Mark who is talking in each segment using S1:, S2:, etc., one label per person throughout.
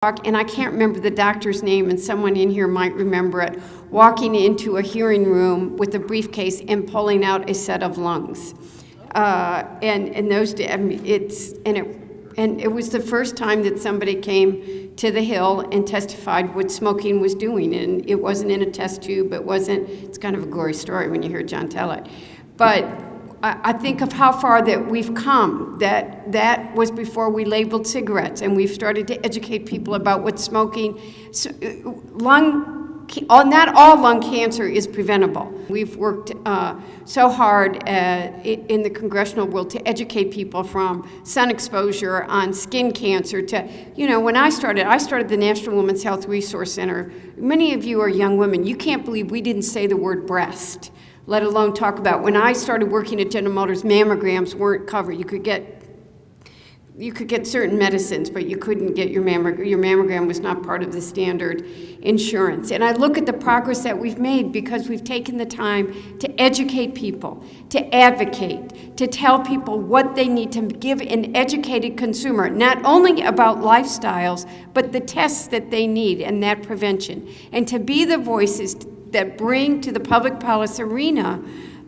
S1: And I can't remember the doctor's name, and someone in here might remember it, walking into a hearing room with a briefcase and pulling out a set of lungs. And those, I mean, it was the first time that somebody came to the Hill and testified what smoking was doing, and it wasn't in a test tube. It's kind of a gory story when you hear John tell it, but I think of how far that we've come, that was before we labeled cigarettes, and we've started to educate people about what smoking, not all lung cancer is preventable. We've worked so hard in the congressional world to educate people from sun exposure on skin cancer to, when I started the National Women's Health Resource Center. Many of you are young women. You can't believe we didn't say the word breast, let alone talk about. When I started working at General Motors, mammograms weren't covered. You could get certain medicines, but you couldn't get your mammogram. Your mammogram was not part of the standard insurance. And I look at the progress that we've made because we've taken the time to educate people, to advocate, to tell people what they need, to give an educated consumer, not only about lifestyles, but the tests that they need and that prevention. And to be the voices that bring to the public policy arena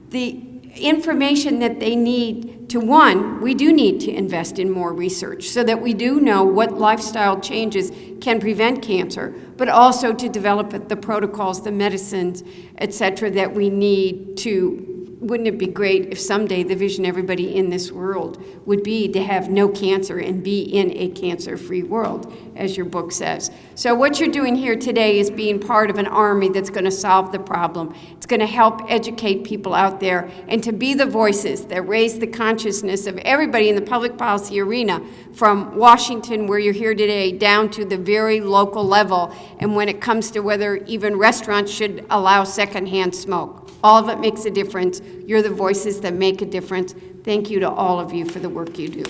S1: the information that they need to, one, we do need to invest in more research so that we do know what lifestyle changes can prevent cancer, but also to develop the protocols, the medicines, et cetera, that we need to. Wouldn't it be great if someday the vision everybody in this world would be to have no cancer and be in a cancer-free world, as your book says. So what you're doing here today is being part of an army that's going to solve the problem. It's going to help educate people out there and to be the voices that raise the consciousness of everybody in the public policy arena, from Washington, where you're here today, down to the very local level, and when it comes to whether even restaurants should allow secondhand smoke. All of it makes a difference. You're the voices that make a difference. Thank you to all of you for the work you do.